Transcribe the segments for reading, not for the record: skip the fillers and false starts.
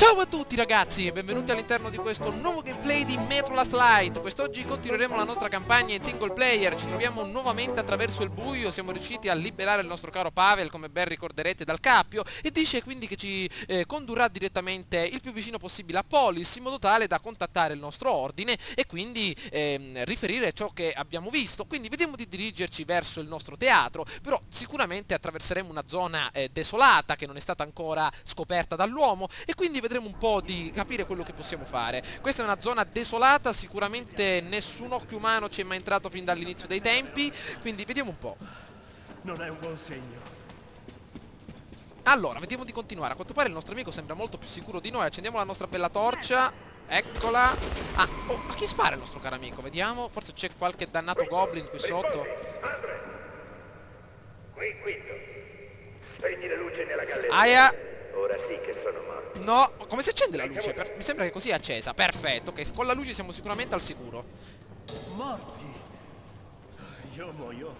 Ciao a tutti ragazzi e benvenuti all'interno di questo nuovo gameplay di Metro Last Light. Quest'oggi continueremo la nostra campagna in single player. Ci troviamo nuovamente attraverso il buio. Siamo riusciti a liberare il nostro caro Pavel, come ben ricorderete, dal cappio. E dice quindi che ci condurrà direttamente il più vicino possibile a Polis, in modo tale da contattare il nostro ordine e quindi riferire ciò che abbiamo visto. Quindi vediamo di dirigerci verso il nostro teatro. Però sicuramente attraverseremo una zona desolata che non è stata ancora scoperta dall'uomo. E quindi vedremo un po' di capire quello che possiamo fare. Questa è una zona desolata, sicuramente nessun occhio umano ci è mai entrato fin dall'inizio dei tempi, quindi vediamo un po'. Non è un buon segno. Allora, vediamo di continuare. A quanto pare il nostro amico sembra molto più sicuro di noi. Accendiamo la nostra bella torcia. Eccola. Ah, oh, a chi spara il nostro caro amico? Vediamo, forse c'è qualche dannato goblin qui sotto. Qui, quinto. Spegni la luce nella galleria. Aia. Ora sì che sono morto. No, come si accende la luce? Mi sembra che così è accesa. Perfetto, ok, con la luce siamo sicuramente al sicuro. Morti? Io muoio.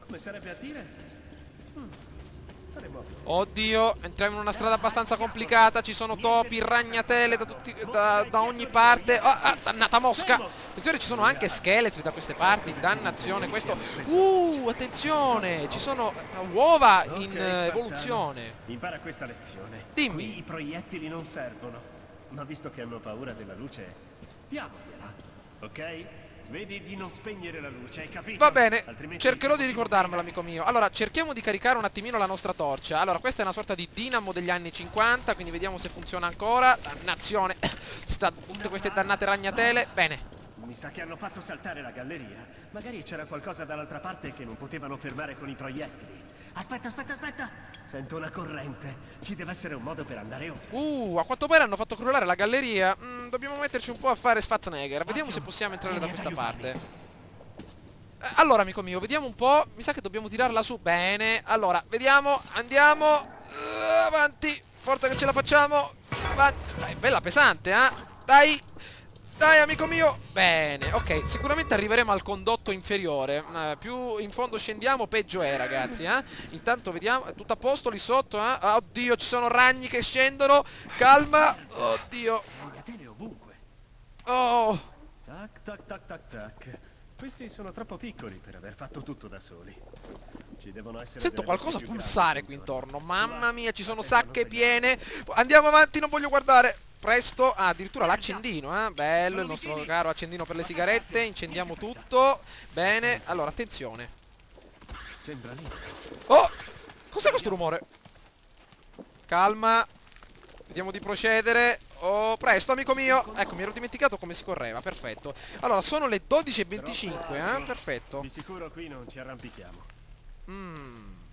Come sarebbe a dire? Staremo. Oddio, entriamo in una strada abbastanza complicata. Ci sono topi, ragnatele da ogni parte. Dannata mosca. Attenzione, ci sono anche scheletri da queste parti. Dannazione, questo. Attenzione, ci sono uova in evoluzione. Impara questa lezione. Dimmi. Qui i proiettili non servono. Ma visto che hanno paura della luce, diamogliela. Ok? Vedi di non spegnere la luce, hai capito? Va bene, Altrimenti cercherò di ricordarmelo, amico mio. Allora, cerchiamo di caricare un attimino la nostra torcia. Allora, questa è una sorta di dinamo degli anni 50, quindi vediamo se funziona ancora. Dannazione, tutte queste dannate ragnatele. Bene. Mi sa che hanno fatto saltare la galleria. Magari c'era qualcosa dall'altra parte che non potevano fermare con i proiettili. Aspetta. Sento una corrente. Ci deve essere un modo per andare oltre. A quanto pare hanno fatto crollare la galleria. Dobbiamo metterci un po' a fare Schwarzenegger. Vediamo se possiamo entrare da questa parte. Allora, amico mio, vediamo un po'. Mi sa che dobbiamo tirarla su. Bene. Allora, vediamo. Andiamo. Avanti. Forza che ce la facciamo. Avanti. È bella pesante, Dai. Dai, amico mio. Bene, ok, sicuramente arriveremo al condotto inferiore. Più in fondo scendiamo, peggio è, ragazzi, Intanto vediamo, è tutto a posto lì sotto, Oddio, ci sono ragni che scendono. Calma. Oddio. Ragnatele ovunque. Oh. Tac. Questi sono troppo piccoli per aver fatto tutto da soli. Ci devono essere. Sento delle qualcosa cose più pulsare grandi qui intorno. intorno. Mamma mia, ci sono sacche piene. Andiamo avanti, non voglio guardare. Presto, addirittura l'accendino, bello, il nostro caro accendino per le sigarette. Incendiamo tutto. Bene, allora, attenzione. Sembra lì. Oh, cos'è questo rumore? Calma. Vediamo di procedere. Oh, presto, amico mio. Ecco, mi ero dimenticato come si correva, perfetto. Allora, sono le 12:25, perfetto. Di sicuro qui non ci arrampichiamo.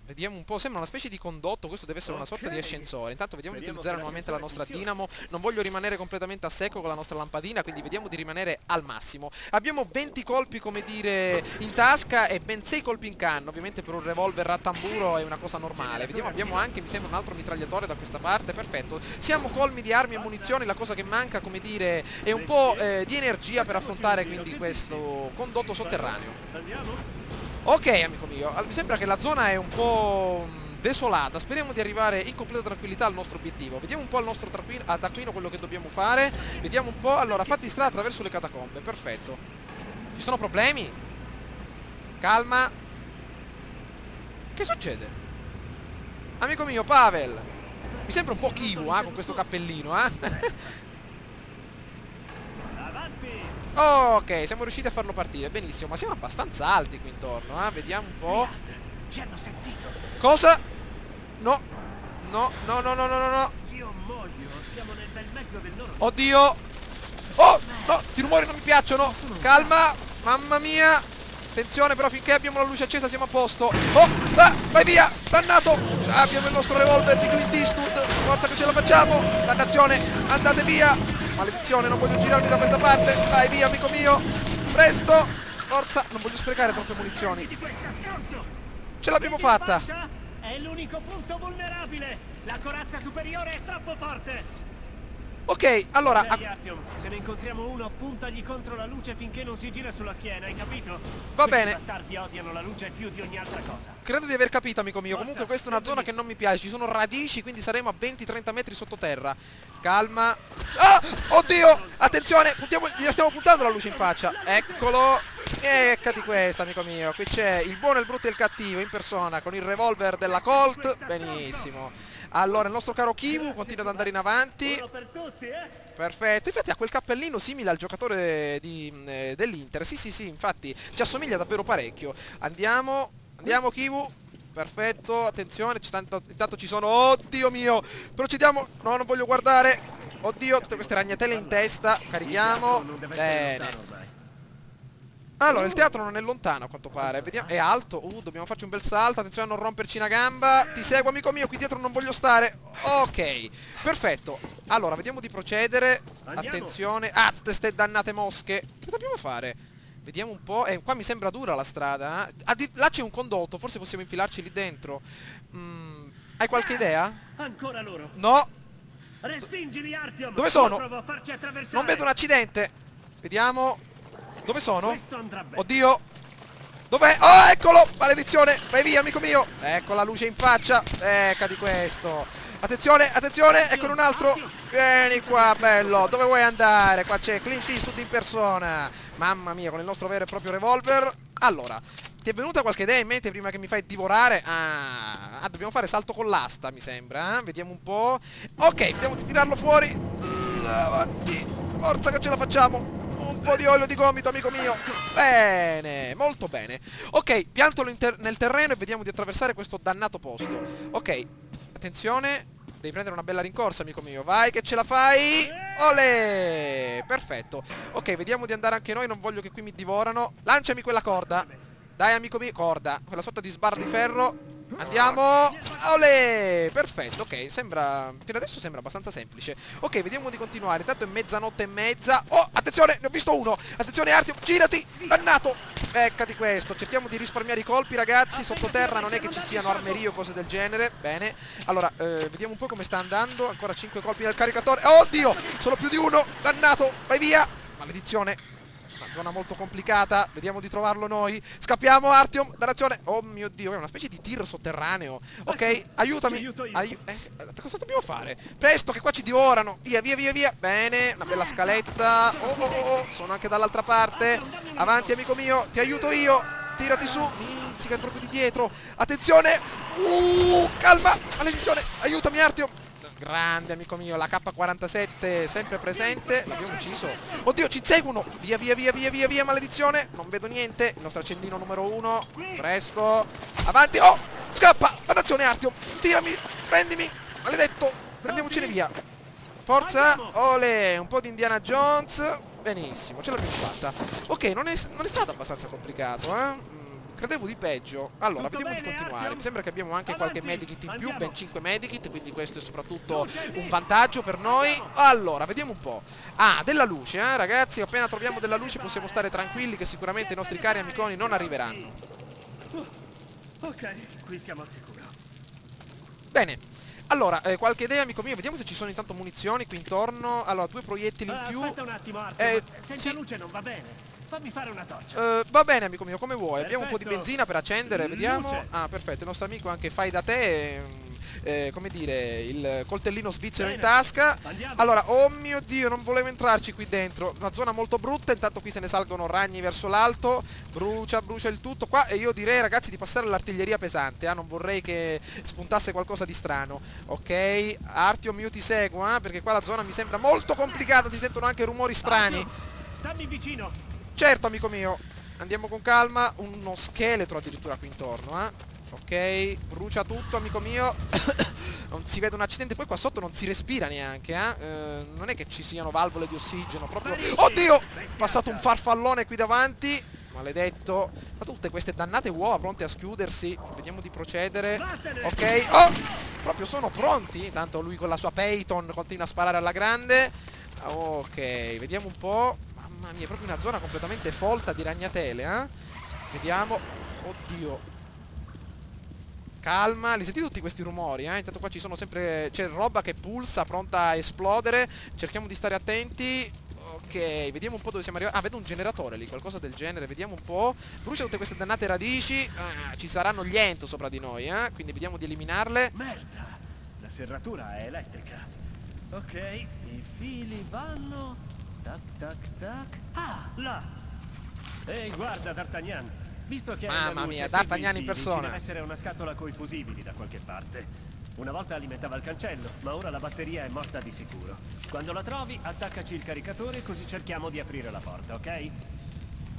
Vediamo un po', sembra una specie di condotto, questo deve essere una sorta di ascensore. Intanto vediamo di utilizzare nuovamente la nostra dinamo. Non voglio rimanere completamente a secco con la nostra lampadina, quindi vediamo di rimanere al massimo. Abbiamo 20 colpi, come dire, in tasca e ben 6 colpi in canna. Ovviamente per un revolver a tamburo è una cosa normale. Vediamo, abbiamo anche, mi sembra, un altro mitragliatore da questa parte, perfetto. Siamo colmi di armi e munizioni, la cosa che manca, come dire, è un po' di energia per affrontare quindi questo condotto sotterraneo. Andiamo? Ok, amico mio, mi sembra che la zona è un po' desolata. Speriamo di arrivare in completa tranquillità al nostro obiettivo. Vediamo un po' al nostro taccuino quello che dobbiamo fare. Vediamo un po'. Allora, fatti strada attraverso le catacombe, perfetto. Ci sono problemi? Calma. Che succede? Amico mio, Pavel. Mi sembra un po' Kivu, con questo cappellino, Ok, siamo riusciti a farlo partire, benissimo. Ma siamo abbastanza alti qui intorno, Vediamo un po'. Ci hanno sentito. Cosa? No. Io muoio. Siamo nel bel mezzo del loro. Oddio. Oh, no, questi rumori non mi piacciono. Calma, mamma mia. Attenzione però, finché abbiamo la luce accesa siamo a posto. Vai via, dannato. Abbiamo il nostro revolver di Clint Eastwood. Forza che ce la facciamo. Dannazione, andate via. Maledizione, non voglio girarmi da questa parte. Vai via, amico mio. Presto. Forza, non voglio sprecare troppe munizioni. Di questa stronzo. Ce l'abbiamo fatta. È l'unico punto vulnerabile. La corazza superiore è troppo forte. Ok, allora... Dai, Artyom, se ne incontriamo uno, puntagli contro la luce finché non si gira sulla schiena, hai capito? Va Questi bene. bastardi odiano la luce più di ogni altra cosa. Credo di aver capito, amico mio. Forza, Comunque questa è una zona fermati. che non mi piace. Ci sono radici, quindi saremo a 20-30 metri sottoterra. Calma. Ah! Oddio! Attenzione! Gli stiamo puntando la luce in faccia. Eccolo. Eccati questa, amico mio. Qui c'è il buono, il brutto e il cattivo in persona con il revolver della Colt. Benissimo. Allora, il nostro caro Kivu continua ad andare in avanti. Uno per tutti, Perfetto, infatti ha quel cappellino simile al giocatore dell'Inter. Sì, sì, sì, infatti ci assomiglia davvero parecchio. Andiamo Kivu. Perfetto, attenzione, intanto ci sono... Oddio mio, procediamo. No, non voglio guardare. Oddio, tutte queste ragnatele in testa. Carichiamo. Non deve essere Bene. lontano ormai. Allora, il teatro non è lontano a quanto pare. Vediamo. È alto. Dobbiamo farci un bel salto. Attenzione a non romperci una gamba. Ti seguo, amico mio. Qui dietro non voglio stare. Ok, perfetto. Allora, vediamo di procedere. Andiamo. Attenzione. Ah, tutte ste dannate mosche. Che dobbiamo fare? Vediamo un po'. Qua mi sembra dura la strada. Là c'è un condotto. Forse possiamo infilarci lì dentro. Hai qualche idea? Ancora loro. No. Respingili, Artyom. Dove sono? Provo a farci attraversare. Non vedo un accidente. Vediamo. Dove sono? Questo andrà bene. Oddio. Dov'è? Oh, eccolo! Maledizione! Vai via, amico mio! Ecco la luce in faccia. Ecca di questo. Attenzione, attenzione! Eccone un altro. Vieni qua, bello. Dove vuoi andare? Qua c'è Clint Eastwood in persona. Mamma mia, con il nostro vero e proprio revolver. Allora, ti è venuta qualche idea in mente prima che mi fai divorare? Dobbiamo fare salto con l'asta, mi sembra. Vediamo un po'. Ok, vediamo di tirarlo fuori. Avanti. Forza che ce la facciamo. Un po' di olio di gomito, amico mio. Bene, molto bene. Ok, piantalo nel terreno e vediamo di attraversare questo dannato posto. Ok, attenzione. Devi prendere una bella rincorsa, amico mio. Vai che ce la fai. Olè. Perfetto. Ok, vediamo di andare anche noi. Non voglio che qui mi divorano. Lanciami quella corda. Dai, amico mio. Corda. Quella sorta di sbarra di ferro. Andiamo. Olè. Perfetto, ok. Sembra... fino adesso sembra abbastanza semplice. Ok, vediamo di continuare. Intanto è mezzanotte e mezza. Oh, attenzione, ne ho visto uno. Attenzione, Artyom, girati. Dannato. Eccati questo. Cerchiamo di risparmiare i colpi, ragazzi. Sottoterra non è che ci siano armerie o cose del genere. Bene. Allora, vediamo un po' come sta andando. Ancora 5 colpi del caricatore. Oddio, sono più di uno. Dannato. Vai via. Maledizione. Zona molto complicata, vediamo di trovarlo noi. Scappiamo, Artyom, dannazione. Oh mio Dio, è una specie di tir sotterraneo. Ok, aiutami. Cosa dobbiamo fare? Presto, che qua ci divorano. Via, via, via, via. Bene, una bella scaletta. Oh, sono anche dall'altra parte. Avanti, amico mio, ti aiuto io. Tirati su. Minzica, è proprio di dietro. Attenzione. Calma, maledizione. Aiutami, Artyom. Grande, amico mio, la K47 sempre presente. L'abbiamo ucciso. Oddio, ci inseguono. Via, via, via, via, via, via, maledizione. Non vedo niente. Il nostro accendino numero 1. Presto. Avanti. Oh, scappa. Dannazione, Artyom. Tirami, prendimi. Maledetto. Prendiamocene via. Forza. Ole, un po' di Indiana Jones. Benissimo, ce l'abbiamo fatta. Ok, non è stato abbastanza complicato, eh. Credevo di peggio. Allora, vediamo di continuare. Mi sembra che abbiamo anche qualche medikit in più. Ben 5 medikit, quindi questo è soprattutto un vantaggio per noi. Allora, vediamo un po'. Della luce, ragazzi. Appena troviamo della luce possiamo stare tranquilli che sicuramente i nostri cari amiconi non arriveranno. Ok, qui siamo al sicuro. Bene. Allora, qualche idea, amico mio? Vediamo se ci sono intanto munizioni qui intorno. Allora, 2 proiettili in più. Aspetta un attimo, Artyom. Senza sì. luce non va bene. Fammi fare una doccia. Va bene, amico mio, come vuoi. Abbiamo un po' di Perfetto. benzina per accendere, vediamo. Luce. Perfetto, il nostro amico anche fai da te. Come dire, il coltellino svizzero in Bene. tasca. Andiamo. Allora, oh mio Dio, non volevo entrarci qui dentro. Una zona molto brutta, intanto qui se ne salgono ragni verso l'alto. Brucia il tutto qua. E io direi, ragazzi, di passare all'artiglieria pesante. Non vorrei che spuntasse qualcosa di strano. Ok, Artyom, io ti seguo, perché qua la zona mi sembra molto complicata. Si sentono anche rumori strani. Stammi vicino. Certo, amico mio. Andiamo con calma. Uno scheletro addirittura qui intorno, Ok, brucia tutto, amico mio. Non si vede un accidente. Poi qua sotto non si respira neanche, non è che ci siano valvole di ossigeno. Proprio... Oddio! Passato un farfallone qui davanti. Maledetto. Ma tutte queste dannate uova pronte a schiudersi. Vediamo di procedere. Ok. Oh! Proprio sono pronti. Tanto lui con la sua Payton continua a sparare alla grande. Ok, vediamo un po'. Mamma mia, è proprio una zona completamente folta di ragnatele, Vediamo. Oddio. calma. Li sentite tutti questi rumori, intanto qua ci sono sempre, c'è roba che pulsa, pronta a esplodere. Cerchiamo di stare attenti. Ok, vediamo un po' dove siamo arrivati. Ah, vedo un generatore lì, qualcosa del genere. Vediamo un po'. Brucia tutte queste dannate radici. Ci saranno gli ento sopra di noi, quindi vediamo di eliminarle. Merda! La serratura è elettrica. Ok, i fili vanno. Tac, tac, tac. Ah, là! Ehi, guarda, D'Artagnan. Visto che hai Mamma la luce, mia, segui D'Artagnan i in fili, persona. Ci deve essere una scatola coi fusibili da qualche parte. Una volta alimentava il cancello, ma ora la batteria è morta di sicuro. Quando la trovi, attaccaci il caricatore così cerchiamo di aprire la porta, ok?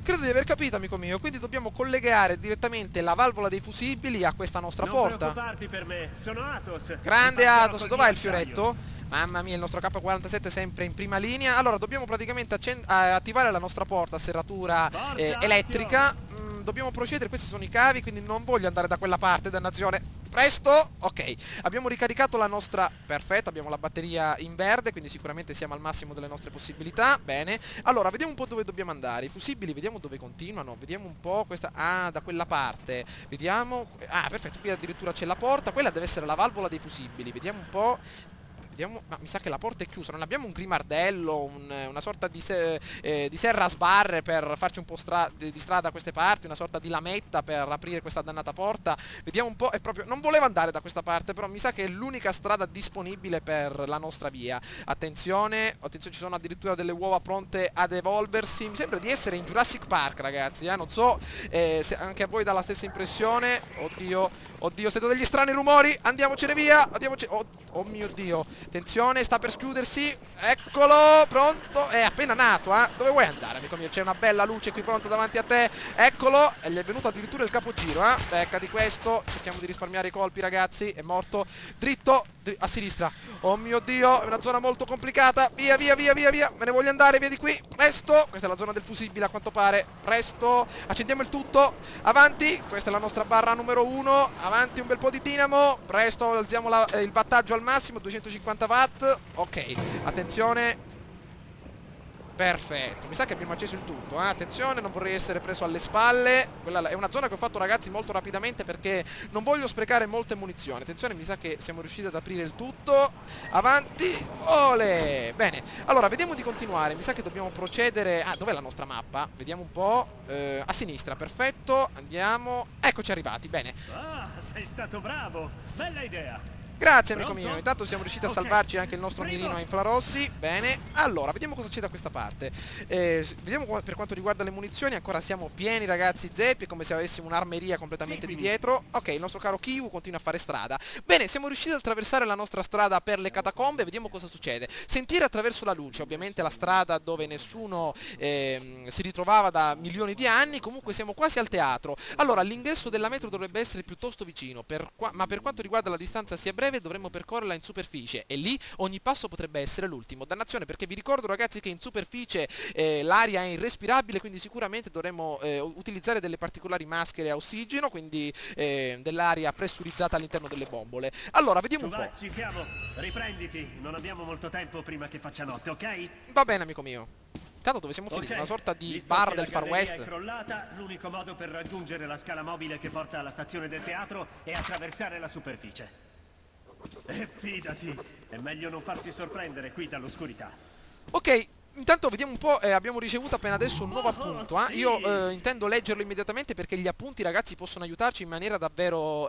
Credo di aver capito, amico mio. Quindi dobbiamo collegare direttamente la valvola dei fusibili a questa nostra Non porta. preoccuparti per me, sono Athos. Grande Ti passerò Athos, col dov'è mio il fioretto? Mamma mia, il nostro K47 è sempre in prima linea. Allora, dobbiamo praticamente attivare la nostra porta a serratura Forza, elettrica. Dobbiamo procedere, questi sono i cavi, quindi non voglio andare da quella parte, dannazione. Presto! Ok, abbiamo ricaricato la nostra... Perfetto, abbiamo la batteria in verde, quindi sicuramente siamo al massimo delle nostre possibilità. Bene. Allora, vediamo un po' dove dobbiamo andare. I fusibili, vediamo dove continuano. Vediamo un po' questa... Ah, da quella parte. Vediamo... Ah, perfetto, qui addirittura c'è la porta. Quella deve essere la valvola dei fusibili. Vediamo un po'... Ma mi sa che la porta è chiusa. Non abbiamo un grimardello, una sorta di serra a sbarre per farci un po' di strada da queste parti, una sorta di lametta per aprire questa dannata porta. Vediamo un po'. È proprio... Non voleva andare da questa parte, però mi sa che è l'unica strada disponibile per la nostra via. Attenzione, attenzione, ci sono addirittura delle uova pronte ad evolversi. Mi sembra di essere in Jurassic Park, ragazzi, non so se anche a voi dà la stessa impressione. Oddio, oddio, sento degli strani rumori. Andiamocene via, andiamocene... Oh mio Dio, attenzione, sta per schiudersi. Eccolo, pronto. È appena nato, Dove vuoi andare, amico mio? C'è una bella luce qui pronta davanti a te. Eccolo, e gli è venuto addirittura il capogiro, Beccati questo. Cerchiamo di risparmiare i colpi, ragazzi. È morto. Dritto, a sinistra. Oh mio Dio, è una zona molto complicata. Via, via, via, via, via. Me ne voglio andare, via di qui. Presto. Questa è la zona del fusibile, a quanto pare. Presto. Accendiamo il tutto. Avanti. Questa è la nostra barra numero 1. Avanti, un bel po' di dinamo. Presto, alziamo il wattaggio al massimo, 250 watt. Ok, attenzione. Perfetto, mi sa che abbiamo acceso il tutto, attenzione, non vorrei essere preso alle spalle. Quella è una zona che ho fatto, ragazzi, molto rapidamente perché non voglio sprecare molte munizioni. Attenzione, mi sa che siamo riusciti ad aprire il tutto. Avanti, ole. Bene, allora vediamo di continuare. Mi sa che dobbiamo procedere. Ah, dov'è la nostra mappa? Vediamo un po'. A sinistra, perfetto. Andiamo. Eccoci arrivati, bene. Ah, sei stato bravo, bella idea. Grazie, amico Pronto? mio. Intanto siamo riusciti a Ok. salvarci anche il nostro Primo. mirino a infrarossi. Bene. Allora, vediamo cosa c'è da questa parte. Vediamo per quanto riguarda le munizioni. Ancora siamo pieni, ragazzi, zeppi. È come se avessimo un'armeria completamente di dietro. Ok, il nostro caro Kiwu continua a fare strada. Bene, siamo riusciti ad attraversare la nostra strada per le catacombe. Vediamo cosa succede. Sentire attraverso la luce. Ovviamente la strada dove nessuno si ritrovava da milioni di anni. Comunque siamo quasi al teatro. Allora, l'ingresso della metro dovrebbe essere piuttosto vicino. Ma per quanto riguarda la distanza sia breve, dovremmo percorrerla in superficie e lì ogni passo potrebbe essere l'ultimo. Dannazione, perché vi ricordo, ragazzi, che in superficie l'aria è irrespirabile, quindi sicuramente dovremo utilizzare delle particolari maschere a ossigeno, quindi dell'aria pressurizzata all'interno delle bombole. Allora, vediamo un po'. Ci siamo, riprenditi, non abbiamo molto tempo prima che faccia notte, ok? Va bene, amico mio. Intanto dove siamo finiti? Ok, Una sorta di visto bar che del la Far galleria West. è crollata, l'unico modo per raggiungere la scala mobile che porta alla stazione del teatro è attraversare la superficie. E fidati, è meglio non farsi sorprendere qui dall'oscurità. Ok, intanto vediamo un po', abbiamo ricevuto appena adesso un nuovo appunto. Sì. Io intendo leggerlo immediatamente perché gli appunti, ragazzi, possono aiutarci in maniera davvero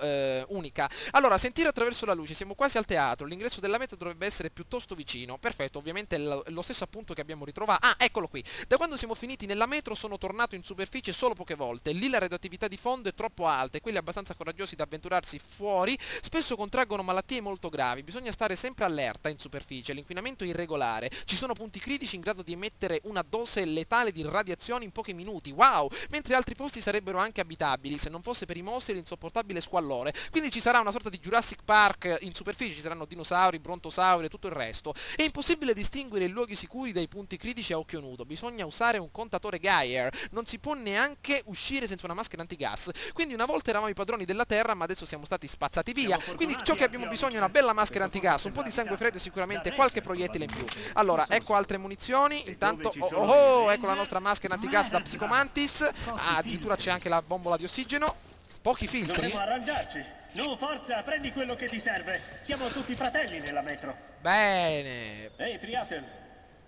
unica. Allora, sentire attraverso la luce, siamo quasi al teatro, l'ingresso della metro dovrebbe essere piuttosto vicino. Perfetto, ovviamente è lo stesso appunto che abbiamo ritrovato. Ah, eccolo qui. Da quando siamo finiti nella metro sono tornato in superficie solo poche volte. Lì la radioattività di fondo è troppo alta e quelli abbastanza coraggiosi da avventurarsi fuori spesso contraggono malattie molto gravi. Bisogna stare sempre allerta in superficie, l'inquinamento è irregolare. Ci sono punti critici in grado di emettere una dose letale di radiazioni in pochi minuti, wow, mentre altri posti sarebbero anche abitabili se non fosse per i mostri e l'insopportabile squallore. Quindi ci sarà una sorta di Jurassic Park in superficie, ci saranno dinosauri, brontosauri e tutto il resto. È impossibile distinguere i luoghi sicuri dai punti critici a occhio nudo, bisogna usare un contatore Geiger, non si può neanche uscire senza una maschera antigas. Quindi una volta eravamo i padroni della terra, ma adesso siamo stati spazzati via, quindi ciò che abbiamo bisogno è una bella maschera antigas, un po' di sangue freddo e sicuramente qualche proiettile in più. Allora, ecco altre munizioni. Intanto, ecco la nostra maschera antigas da Psicomantis. Ah, addirittura c'è anche la bombola di ossigeno. Pochi filtri. Dovremmo arrangiarci. No, forza, prendi quello che ti serve. Siamo tutti fratelli nella metro. Bene. Ehi, Triatel,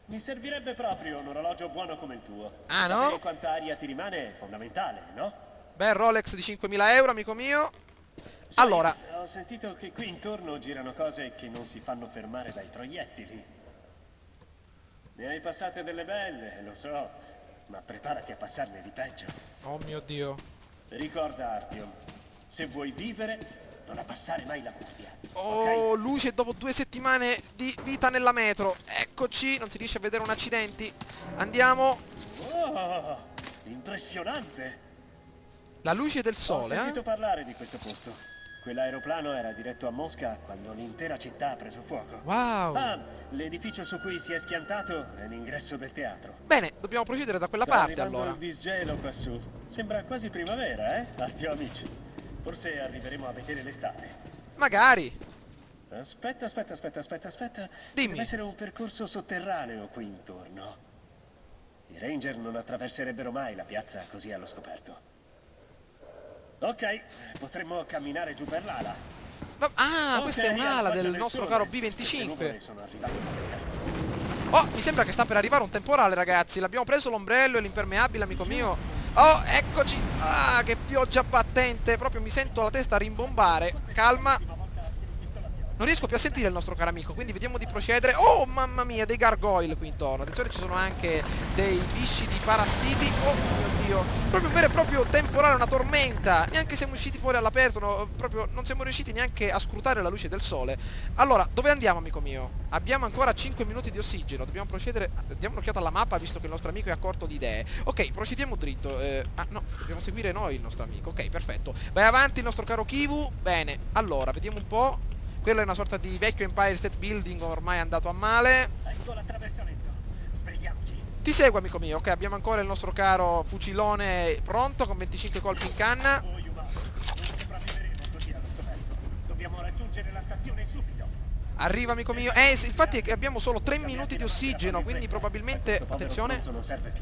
mi servirebbe proprio un orologio buono come il tuo. Ah, no? Sapere quanta aria ti rimane è fondamentale, no? Bel Rolex di 5.000 euro, amico mio. Sai, Allora, ho sentito che qui intorno girano cose che non si fanno fermare dai proiettili. Ne hai passate delle belle, lo so, ma preparati a passarne di peggio. oh mio Dio. Ricorda, Artyom, se vuoi vivere, non abbassare mai la guardia. Oh, luce dopo 2 settimane di vita nella metro. Eccoci, non si riesce a vedere un accidenti. Andiamo. Oh, impressionante! La luce del Ho sole, sentito parlare di questo posto. Quell'aeroplano era diretto a Mosca quando l'intera città ha preso fuoco. Wow. Ah, l'edificio su cui si è schiantato è l'ingresso del teatro. Bene, dobbiamo procedere da quella Sta parte arrivando allora. il disgelo quassù. Sembra quasi primavera, eh? Addio amici. Forse arriveremo a vedere l'estate. Magari. Aspetta. Dimmi. Deve essere un percorso sotterraneo qui intorno. I ranger non attraverserebbero mai la piazza così allo scoperto. Ok, potremmo camminare giù per l'ala. Ah, Ok, questa è un'ala al del faccia nostro sole. caro Le nuvole B25. sono arrivate da vedere. Oh, mi sembra che sta per arrivare un temporale, ragazzi. L'abbiamo preso l'ombrello e l'impermeabile, amico mio. Oh, eccoci. Ah, che pioggia battente. Proprio mi sento la testa rimbombare. Calma. Non riesco più a sentire il nostro caro amico, quindi vediamo di procedere. Oh, mamma mia, dei gargoyle qui intorno. Attenzione, ci sono anche dei viscidi parassiti. Oh mio Dio. Proprio un vero e proprio temporale, una tormenta. Neanche siamo usciti fuori all'aperto, no, proprio non siamo riusciti neanche a scrutare la luce del sole. Allora, dove andiamo, amico mio? Abbiamo ancora 5 minuti di ossigeno. Dobbiamo procedere. Diamo un'occhiata alla mappa, visto che il nostro amico è a corto di idee. Ok, procediamo dritto. Ah, no, dobbiamo seguire noi il nostro amico. Ok, perfetto. Vai avanti il nostro caro Kivu. Bene, allora, vediamo un po'. Quello è una sorta di vecchio Empire State Building ormai andato a male. Ecco l'attraversamento. Sbrighiamoci. Ti seguo, amico mio. Ok, abbiamo ancora il nostro caro fucilone pronto con 25 colpi in canna. Voi umani, non sopravviveremo così allo scoperto. Dobbiamo raggiungere la stazione subito. Arriva, amico mio. Infatti è che abbiamo solo 3 minuti di ossigeno, quindi probabilmente... Attenzione. Non serve più.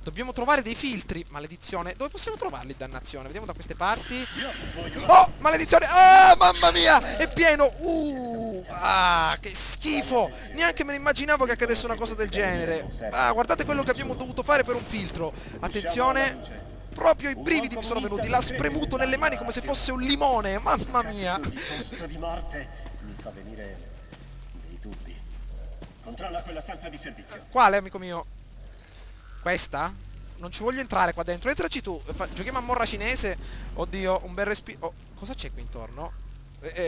Dobbiamo trovare dei filtri. Maledizione. Dove possiamo trovarli, dannazione? Vediamo da queste parti. Io voglio... Oh, maledizione. Ah, mamma mia. È pieno. Ah, che schifo. Neanche me ne immaginavo che accadesse una cosa del genere. Ah, guardate quello che abbiamo dovuto fare per un filtro. Attenzione. Proprio i brividi mi sono venuti. L'ha spremuto nelle mani come se fosse un limone. Mamma mia. Il costo di morte mi fa venire dei dubbi. Controlla quella stanza di servizio. Quale, amico mio? Questa? Non ci voglio entrare qua dentro. Entraci tu. Giochiamo a morra cinese. Oddio, un bel respiro. Oh, cosa c'è qui intorno?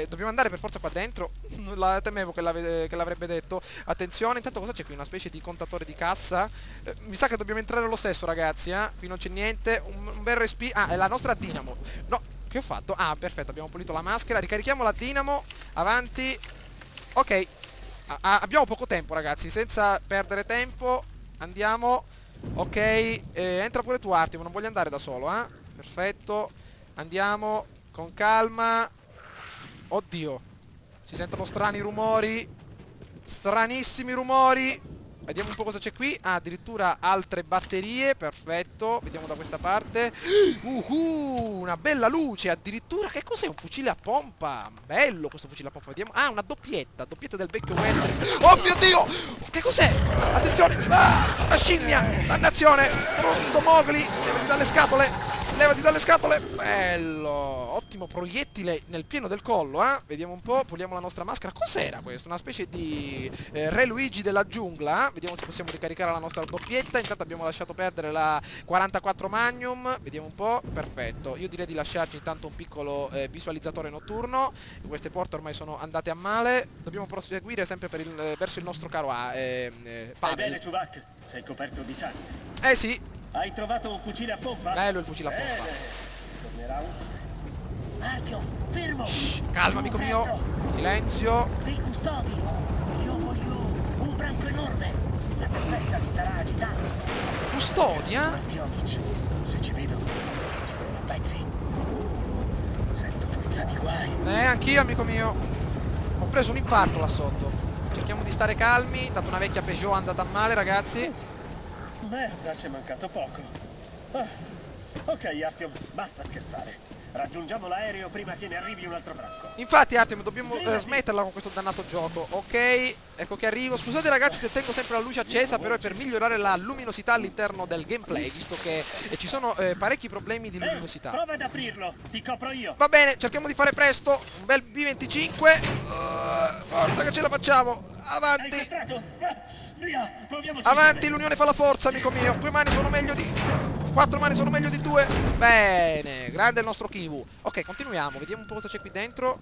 Dobbiamo andare per forza qua dentro. La temevo che l'avrebbe detto. Attenzione, intanto cosa c'è qui? Una specie di contatore di cassa. Mi sa che dobbiamo entrare lo stesso, ragazzi. Qui non c'è niente. Un bel respiro. Ah, è la nostra dinamo. No, che ho fatto? Ah, perfetto, abbiamo pulito la maschera. Ricarichiamo la dinamo. Avanti. Ok. Abbiamo poco tempo, ragazzi. Senza perdere tempo. Andiamo. Ok, entra pure tu, Artimo, non voglio andare da solo, eh? Perfetto. Andiamo con calma. Oddio. Si sentono strani rumori. Stranissimi rumori. Vediamo un po' cosa c'è qui. Ah, addirittura altre batterie. Perfetto. Vediamo da questa parte. Una bella luce. Addirittura, che cos'è? Un fucile a pompa. Bello questo fucile a pompa. Vediamo. Ah, una doppietta. Doppietta del vecchio western. Oh mio Dio. Che cos'è? Attenzione. Ah, una scimmia. Dannazione. Brutto Mowgli. Levati dalle scatole. Levati dalle scatole. Bello. Ottimo proiettile nel pieno del collo, eh? Vediamo un po'. Puliamo la nostra maschera. Cos'era questo? Una specie di Re Luigi della giungla. Vediamo se possiamo ricaricare la nostra doppietta. Intanto abbiamo lasciato perdere la 44 Magnum. Vediamo un po'. Perfetto. Io direi di lasciarci intanto un piccolo visualizzatore notturno. Queste porte ormai sono andate a male. Dobbiamo proseguire sempre verso il nostro caro Stai Pavel. bene, Chewbacca? Sei coperto di sangue. Sì. Hai trovato un fucile a pompa? Bello il fucile a pompa. Tornerà utile. Artyom, fermo! Shh, calma, amico mio. Silenzio. Dei custodi! Io voglio un branco enorme! La tempesta li starà agitando! Custodia? Guardi, amici, se ci vedono, ci vedono a pezzi. Sento pezzati guai. Anch'io, amico mio. Ho preso un infarto là sotto. Cerchiamo di stare calmi. Tanto una vecchia Peugeot è andata a male, ragazzi. Merda, c'è mancato poco. Ok, Artyom, basta scherzare. Raggiungiamo l'aereo prima che ne arrivi un altro bracco. Infatti Artem, dobbiamo smetterla con questo dannato gioco. Ok, ecco che arrivo. Scusate ragazzi se tengo sempre la luce accesa, però è per migliorare la luminosità all'interno del gameplay, visto che ci sono parecchi problemi di luminosità. Prova ad aprirlo, ti copro io. Va bene, cerchiamo di fare presto. Un bel B25. Forza che ce la facciamo. Hai Avanti. incastrato? Via, proviamoci. Avanti, l'unione fa la forza, amico mio. 2 mani sono meglio di... 4 mani sono meglio di 2. Bene, grande il nostro Kivu. Ok, continuiamo, vediamo un po' cosa c'è qui dentro.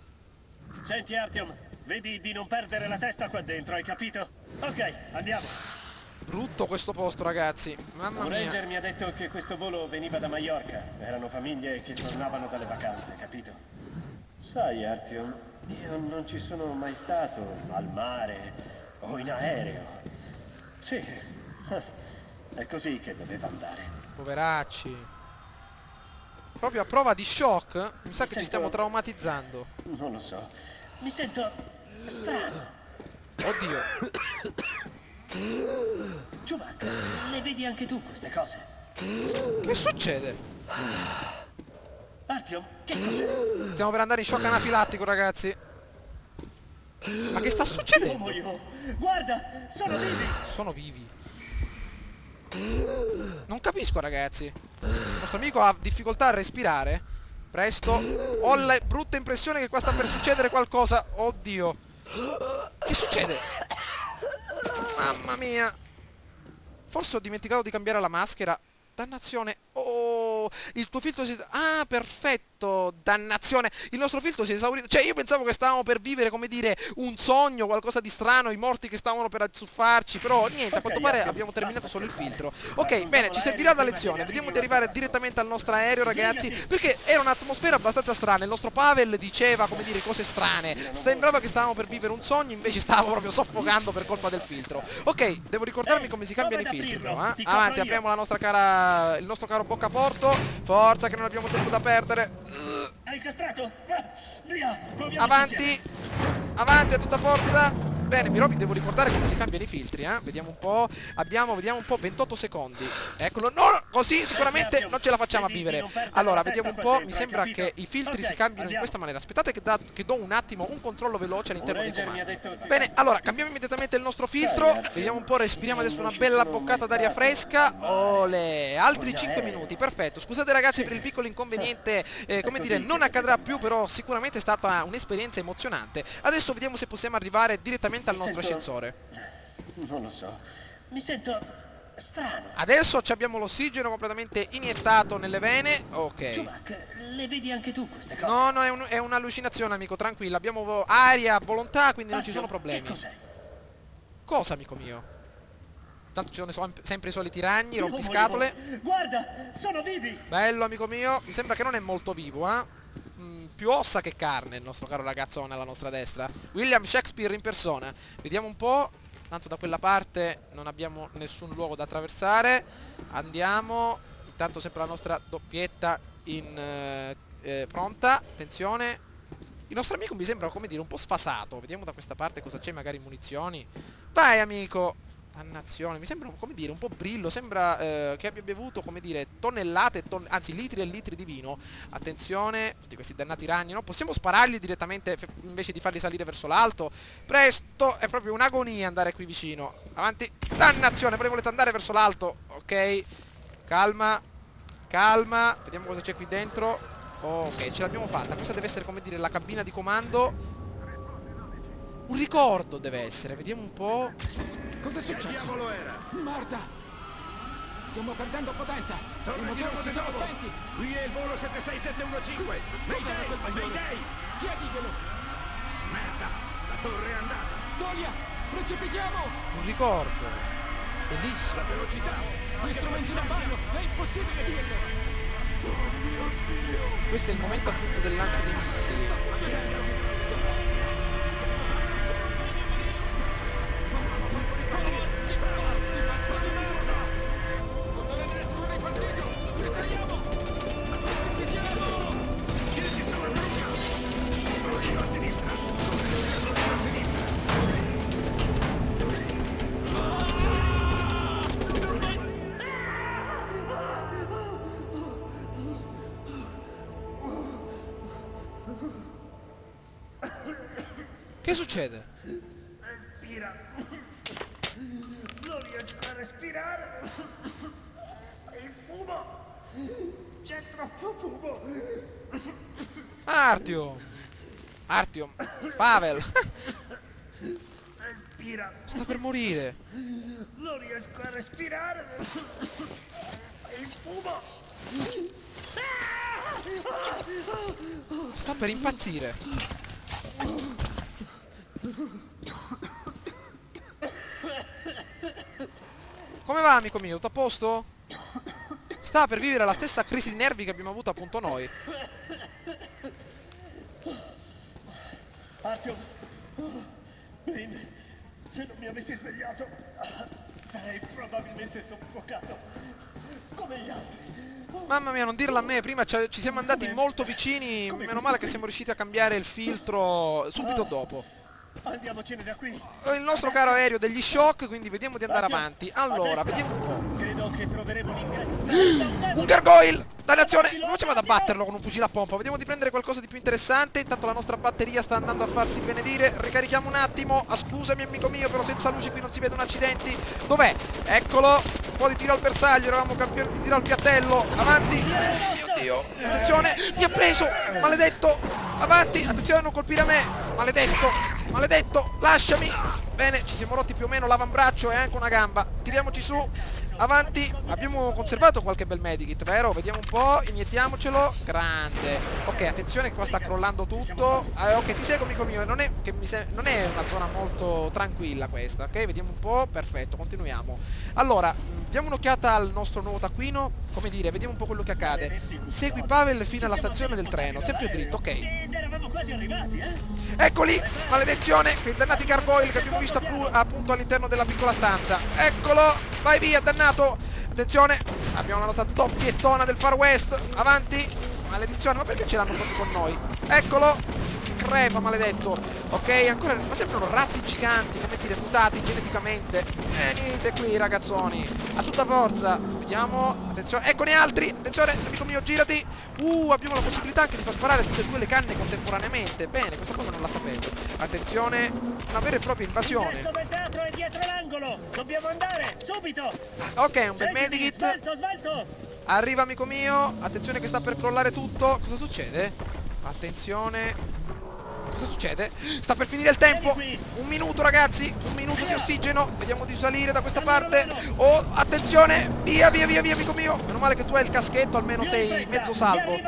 Senti Artyom, vedi di non perdere la testa qua dentro, hai capito? Ok, andiamo. Brutto questo posto, ragazzi. Mamma Un ranger mia. mi ha detto che questo volo veniva da Mallorca. Erano famiglie che tornavano dalle vacanze, capito? Sai Artyom, io non ci sono mai stato al mare o in aereo. Sì, è così che doveva andare. Poveracci. Proprio a prova di shock, mi sa che ci Sento- stiamo traumatizzando. Non lo so, mi sento strano. Oddio. Chewbacca, le vedi anche tu queste cose? Che succede? Artyom, che cos'è? Stiamo per andare in shock anafilattico, ragazzi. Ma che sta Oh, succedendo? muoio. Guarda, sono vivi. Sono vivi. Non capisco, ragazzi. Il nostro amico ha difficoltà a respirare. Presto. Ho la brutta impressione che qua sta per succedere qualcosa. Oddio. Che succede? Mamma mia. Forse ho dimenticato di cambiare la maschera. Dannazione. Oh, il tuo filtro si... Ah, perfetto. Dannazione. Il nostro filtro si è esaurito. Cioè, io pensavo che stavamo per vivere, come dire, un sogno, qualcosa di strano, i morti che stavano per azzuffarci. Però niente, a quanto pare abbiamo terminato solo il filtro. Ok, bene, ci servirà la lezione. Vediamo di arrivare direttamente al nostro aereo, ragazzi, perché era un'atmosfera abbastanza strana. Il nostro Pavel diceva, come dire, cose strane. Sembrava che stavamo per vivere un sogno, invece stavamo proprio soffocando per colpa del filtro. Ok, devo ricordarmi come si cambiano i filtri, però, eh. Avanti, apriamo la nostra cara... il nostro caro boccaporto. Forza che non abbiamo tempo da perdere. Hai incastrato? Via, proviamoci Avanti. insieme. Avanti a tutta forza. Bene, mi devo ricordare come si cambiano i filtri, eh. Vediamo un po'. Vediamo un po', 28 secondi. Eccolo. No, no, così sicuramente non ce la facciamo a vivere. Allora, vediamo un po'. Mi sembra che i filtri si cambino in questa maniera. Aspettate che do un attimo un controllo veloce all'interno dei comandi. Bene, allora, cambiamo immediatamente il nostro filtro. Vediamo un po', respiriamo adesso una bella boccata d'aria fresca. Ole, altri 5 minuti, perfetto. Scusate ragazzi per il piccolo inconveniente, come dire, non accadrà più, però sicuramente è stata un'esperienza emozionante. Adesso vediamo se possiamo arrivare direttamente al nostro ascensore. Non lo so, mi sento strano. Adesso abbiamo l'ossigeno completamente iniettato nelle vene. Ok. Chewbacca, le vedi anche tu queste cose? No, no, è un'allucinazione, amico, tranquillo. Abbiamo aria, volontà, quindi non ci sono Artyom, problemi. Che cos'è? Cosa, amico mio? Tanto ci sono sempre i soliti ragni, Oh, rompiscatole. muoio. Guarda, sono vivi. Bello, amico mio. Mi sembra che non è molto vivo, eh? Più ossa che carne il nostro caro ragazzone alla nostra destra. William Shakespeare in persona. Vediamo un po'. Tanto da quella parte non abbiamo nessun luogo da attraversare. Andiamo. Intanto sempre la nostra doppietta in pronta. Attenzione. Il nostro amico mi sembra, come dire, un po' sfasato. Vediamo da questa parte cosa c'è, magari munizioni. Vai, amico. Dannazione, mi sembra, come dire, un po' brillo. Sembra che abbia bevuto, come dire, tonnellate, anzi litri e litri di vino. Attenzione, tutti questi dannati ragni, no? Possiamo sparargli direttamente invece di farli salire verso l'alto. Presto, è proprio un'agonia andare qui vicino. Avanti, dannazione, voi volete andare verso l'alto. Ok, calma, calma. Vediamo cosa c'è qui dentro. Ok, ce l'abbiamo fatta. Questa deve essere, come dire, la cabina di comando. Un ricordo deve essere, vediamo un po'. Cosa è successo? Merda! Stiamo perdendo potenza! I motori si sono spenti! Qui è il volo 76715. Cos'era quel bagliore? Mayday! Chiediglielo! Merda, la torre è andata. Tolia! Precipitiamo! Un ricordo. Bellissimo. La velocità. Gli strumenti non vanno! È impossibile dirlo! Questo è il momento appunto del lancio dei missili. Che succede? Respira. Non riesco a respirare. Il fumo. C'è troppo fumo. Artyom! Artyom! Pavel! Respira. Sta per morire! Non riesco a respirare. Il fumo. Sta per impazzire! Come va, amico mio? Tutto a posto? Sta per vivere la stessa crisi di nervi che abbiamo avuto appunto noi. Artyom, Lynn, se non mi avessi svegliato, sarei probabilmente soffocato, come gli altri. Mamma mia, non dirla a me, prima ci siamo andati molto vicini, meno male che siamo riusciti a cambiare il filtro subito dopo. Andiamocene da qui. Il nostro caro aereo degli shock, quindi vediamo di andare avanti. Allora, vediamo un po'. Credo che troveremo l'ingresso. Un gargoyle! Dannazione! Come facciamo ad abbatterlo con un fucile a pompa? Vediamo di prendere qualcosa di più interessante. Intanto la nostra batteria sta andando a farsi benedire. Ricarichiamo un attimo. Ah, scusami amico mio, però senza luce qui non si vedono accidenti. Dov'è? Eccolo! Un po' di tiro al bersaglio, eravamo campioni di tiro al piattello. Avanti! Mio Dio! Attenzione! Mi ha preso! Maledetto! Avanti! Attenzione a non colpire a me! Maledetto! Maledetto! Lasciami! Bene, ci siamo rotti più o meno l'avambraccio e anche una gamba. Tiriamoci su. Avanti. Abbiamo conservato qualche bel medikit, vero? Vediamo un po'. Iniettiamocelo. Grande. Ok, attenzione che qua sta crollando tutto. Ok, ti seguo amico mio. Non è una zona molto tranquilla questa. Ok, vediamo un po'. Perfetto, continuiamo. Allora, diamo un'occhiata al nostro nuovo taccuino. Come dire, vediamo un po' quello che accade. Segui Pavel fino alla stazione del treno. Sempre dritto, ok. Eravamo quasi arrivati, Eccoli, maledizione, quei dannati gargoyle che abbiamo visto appunto all'interno della piccola stanza. Eccolo, vai via, dannato. Attenzione, abbiamo la nostra doppiettona del Far West. Avanti, maledizione, ma perché ce l'hanno proprio con noi? Eccolo, crepa, maledetto. Ok, ancora, ma sembrano ratti giganti, come dire, mutati geneticamente. Venite qui, ragazzoni, a tutta forza. Vediamo, attenzione, eccone altri. Attenzione, amico mio, girati. Abbiamo la possibilità anche di far sparare tutte e due le canne contemporaneamente. Bene, questa cosa non la sapevo. Attenzione, una vera e propria invasione. Il teatro è dietro l'angolo. Dobbiamo andare, subito. Ok, un bel medikit. Svelto. Arriva amico mio. Attenzione che sta per crollare tutto. Cosa succede? Attenzione. Cosa succede? Sta per finire il tempo. Un minuto ragazzi. Un minuto di ossigeno. Vediamo di salire da questa parte. Oh, attenzione. Via, via, via, via amico mio. Meno male che tu hai il caschetto. Almeno sei mezzo salvo.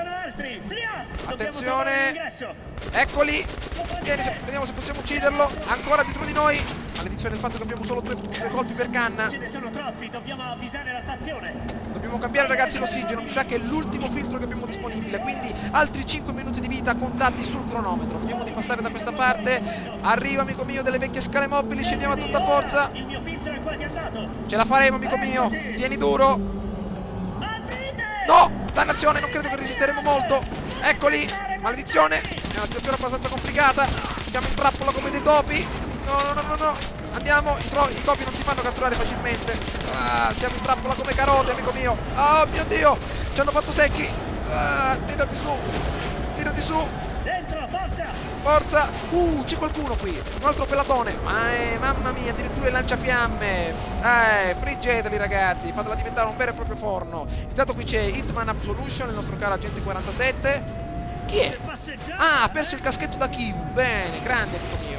Attenzione. Eccoli. Vediamo se possiamo ucciderlo. Ancora dietro di noi. Maledizione il fatto che abbiamo solo due colpi per canna. Ce ne sono troppi, dobbiamo avvisare la stazione. Dobbiamo cambiare ragazzi l'ossigeno. Mi sa che è l'ultimo filtro che abbiamo disponibile. Quindi altri 5 minuti di vita contati sul cronometro. Vediamo di passare da questa parte. Arriva amico mio delle vecchie scale mobili. Scendiamo a tutta forza. Il mio filtro è quasi andato. Ce la faremo amico mio. Tieni duro. No! Dannazione, non credo che resisteremo molto. Eccoli. Maledizione. È una situazione abbastanza complicata. Siamo in trappola come dei topi. No. Andiamo. I topi non si fanno catturare facilmente. Siamo in trappola come carote, amico mio. Oh mio Dio. Ci hanno fatto secchi. Tirati su. Tirati su. Dentro, forza. Forza. C'è qualcuno qui. Un altro pelatone. Mamma mia, addirittura il lanciafiamme. Friggeteli ragazzi. Fatela diventare un vero e proprio forno. Intanto qui c'è Hitman Absolution, il nostro caro agente 47. Chi è? Ha perso il caschetto da Kiev. Bene, grande amico mio.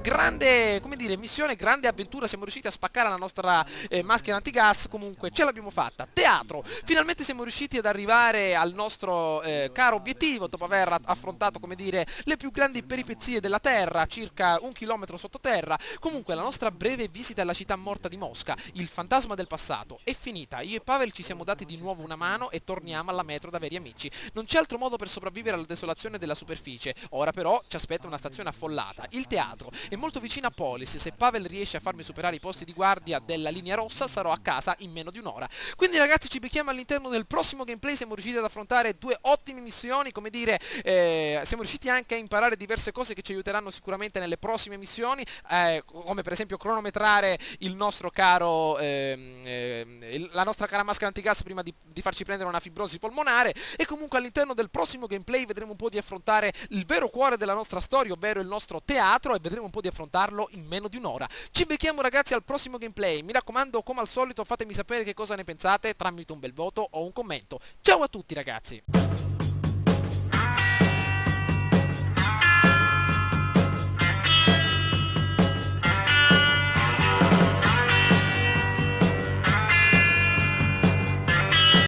Grande, come dire, missione, grande avventura. Siamo riusciti a spaccare la nostra maschera antigas. Comunque ce l'abbiamo fatta. Teatro. Finalmente siamo riusciti ad arrivare al nostro caro obiettivo, dopo aver affrontato, come dire, le più grandi peripezie della Terra, circa 1 chilometro sottoterra. Comunque la nostra breve visita alla città morta di Mosca, il fantasma del passato, è finita. Io e Pavel ci siamo dati di nuovo una mano e torniamo alla metro da veri amici. Non c'è altro modo per sopravvivere alla desolazione della superficie. Ora però ci aspetta una stazione affollata, il teatro. E molto vicina a Polis. Se Pavel riesce a farmi superare i posti di guardia della linea rossa, sarò a casa in meno di un'ora. Quindi ragazzi, ci becchiamo all'interno del prossimo gameplay. Siamo riusciti ad affrontare due ottime missioni, come dire, siamo riusciti anche a imparare diverse cose che ci aiuteranno sicuramente nelle prossime missioni, come per esempio cronometrare il nostro caro la nostra cara maschera antigas prima di farci prendere una fibrosi polmonare. E comunque all'interno del prossimo gameplay vedremo un po' di affrontare il vero cuore della nostra storia, ovvero il nostro teatro, e vedremo un po' di affrontarlo in meno di un'ora. Ci becchiamo ragazzi al prossimo gameplay. Mi raccomando, come al solito, fatemi sapere che cosa ne pensate tramite un bel voto o un commento. Ciao a tutti ragazzi!